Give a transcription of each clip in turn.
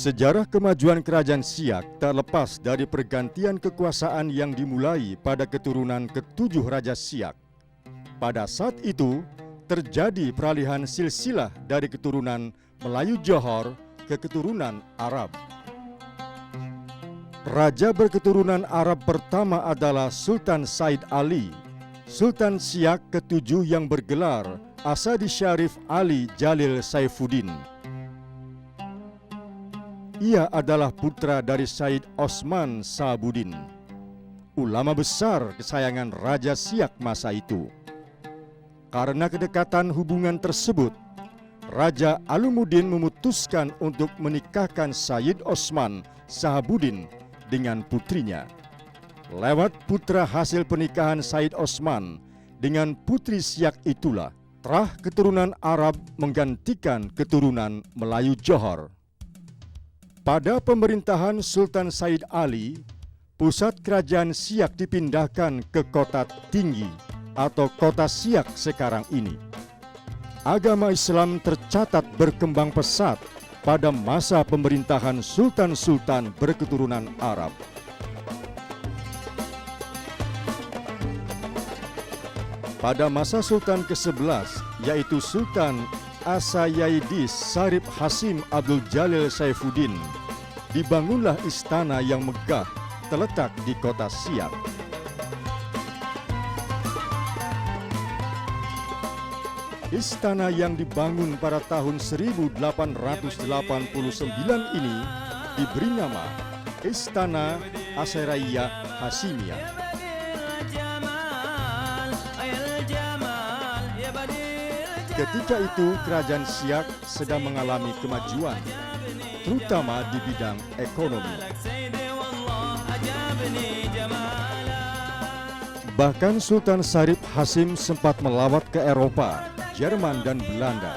Sejarah kemajuan kerajaan Siak tak lepas dari pergantian kekuasaan yang dimulai pada keturunan ketujuh Raja Siak. Pada saat itu, terjadi peralihan silsilah dari keturunan Melayu Johor ke keturunan Arab. Raja berketurunan Arab pertama adalah Sultan Said Ali, Sultan Siak ketujuh yang bergelar Asadi Syarif Ali Jalil Saifuddin. Ia adalah putra dari Said Osman Sahabudin, ulama besar kesayangan Raja Siak masa itu. Karena kedekatan hubungan tersebut, Raja Alumuddin memutuskan untuk menikahkan Said Osman Sahabudin dengan putrinya. Lewat putra hasil pernikahan Said Osman dengan putri Siak itulah terah keturunan Arab menggantikan keturunan Melayu Johor. Pada pemerintahan Sultan Said Ali, pusat kerajaan Siak dipindahkan ke Kota Tinggi atau Kota Siak sekarang ini. Agama Islam tercatat berkembang pesat pada masa pemerintahan sultan-sultan berketurunan Arab. Pada masa Sultan ke-11, yaitu Sultan Asayaidis Sarip Hasim Abdul Jalil Saifuddin, dibangunlah istana yang megah terletak di kota Siak. Istana yang dibangun pada tahun 1889 ini diberi nama Istana Asyariyah Hasimiyah. Ketika itu kerajaan Siak sedang mengalami kemajuan, terutama di bidang ekonomi. Bahkan Sultan Sarip Hasim sempat melawat ke Eropa, Jerman dan Belanda.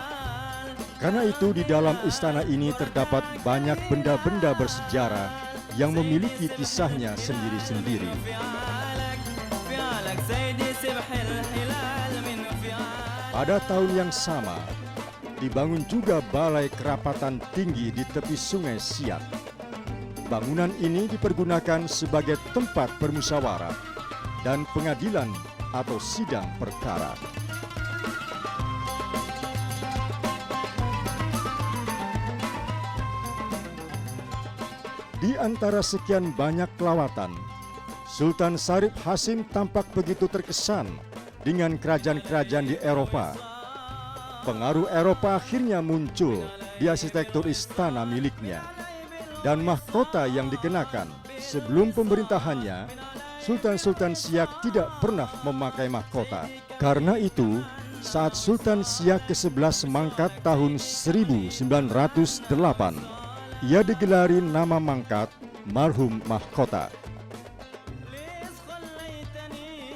Karena itu di dalam istana ini terdapat banyak benda-benda bersejarah yang memiliki kisahnya sendiri-sendiri. Pada tahun yang sama, dibangun juga Balai Kerapatan Tinggi di tepi Sungai Siak. Bangunan ini dipergunakan sebagai tempat permusyawarah dan pengadilan atau sidang perkara. Di antara sekian banyak lawatan, Sultan Sarip Hasim tampak begitu terkesan dengan kerajaan-kerajaan di Eropa. Pengaruh Eropa akhirnya muncul di arsitektur istana miliknya. Dan mahkota yang dikenakan sebelum pemerintahannya, Sultan-Sultan Siak tidak pernah memakai mahkota. Karena itu, saat Sultan Siak ke-11 mangkat tahun 1908, ia digelari nama mangkat marhum mahkota.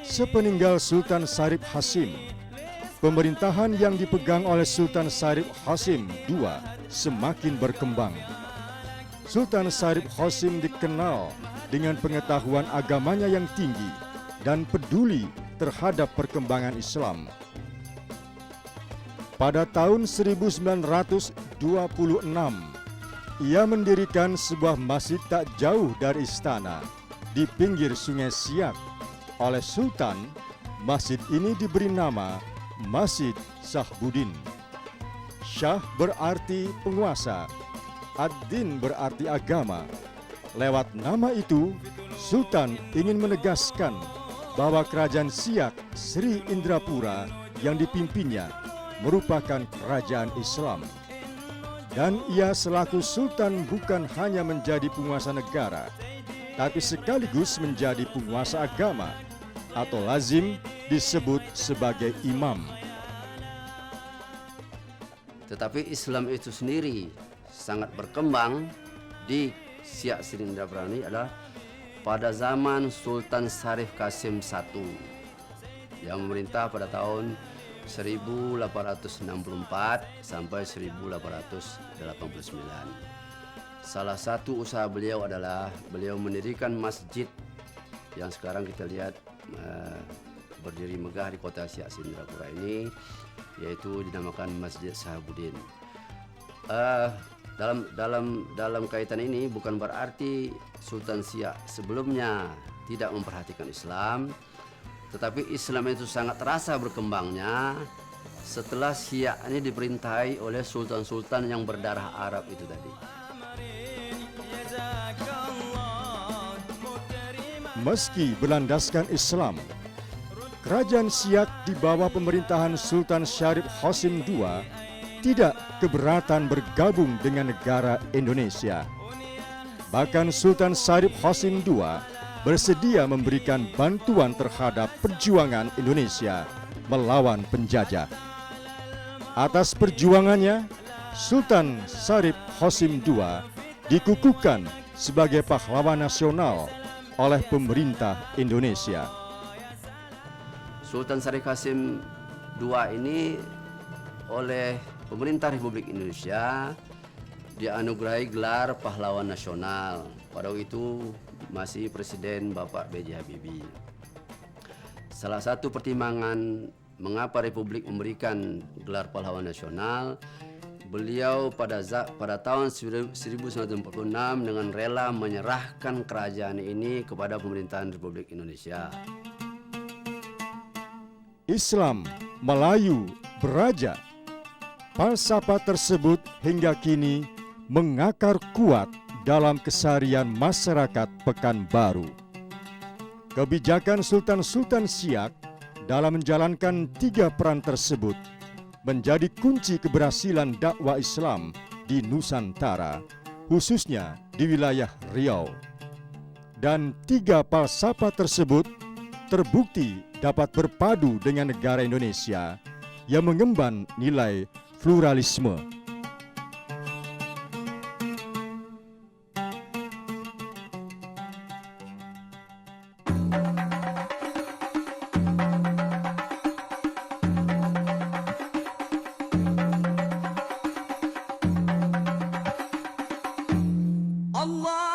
Sepeninggal Sultan Sarip Hasim, pemerintahan yang dipegang oleh Sultan Sarip Hasim II semakin berkembang. Sultan Sarip Hasim dikenal dengan pengetahuan agamanya yang tinggi dan peduli terhadap perkembangan Islam. Pada tahun 1926, ia mendirikan sebuah masjid tak jauh dari istana di pinggir Sungai Siak. Oleh Sultan, masjid ini diberi nama Masjid Sahbudin. Syah berarti penguasa, ad-din berarti agama. Lewat nama itu, Sultan ingin menegaskan bahwa kerajaan Siak Sri Indrapura yang dipimpinnya merupakan kerajaan Islam. Dan ia selaku Sultan bukan hanya menjadi penguasa negara, tapi sekaligus menjadi penguasa agama, atau lazim disebut sebagai imam. Tetapi Islam itu sendiri sangat berkembang di Siak Sri Indrapura ini adalah pada zaman Sultan Sarip Qasim I yang memerintah pada tahun 1864 sampai 1889. Salah satu usaha beliau adalah beliau mendirikan masjid yang sekarang kita lihat berdiri megah di kota Siak Sri Indrapura ini, yaitu dinamakan Masjid Sahabudin. dalam kaitan ini bukan berarti Sultan Siak sebelumnya tidak memperhatikan Islam, tetapi Islam itu sangat terasa berkembangnya setelah Siak ini diperintahi oleh sultan-sultan yang berdarah Arab itu tadi. Meski berlandaskan Islam, Kerajaan Siak di bawah pemerintahan Sultan Syarif Qasim II tidak keberatan bergabung dengan negara Indonesia. Bahkan Sultan Syarif Qasim II bersedia memberikan bantuan terhadap perjuangan Indonesia melawan penjajah. Atas perjuangannya, Sultan Syarif Qasim II dikukuhkan sebagai pahlawan nasional oleh pemerintah Indonesia. Sultan Syarif Qasim II ini oleh pemerintah Republik Indonesia dianugerahi gelar pahlawan nasional. Pada waktu itu masih Presiden Bapak B.J. Habibie. Salah satu pertimbangan mengapa Republik memberikan gelar pahlawan nasional, beliau pada tahun 1946 dengan rela menyerahkan kerajaan ini kepada pemerintahan Republik Indonesia. Islam, Melayu, Beraja. Falsafah tersebut hingga kini mengakar kuat dalam keseharian masyarakat Pekanbaru. Kebijakan Sultan-Sultan Siak dalam menjalankan 3 peran tersebut menjadi kunci keberhasilan dakwah Islam di Nusantara, khususnya di wilayah Riau. Dan 3 falsafah tersebut terbukti dapat berpadu dengan negara Indonesia yang mengemban nilai pluralisme. Allahumma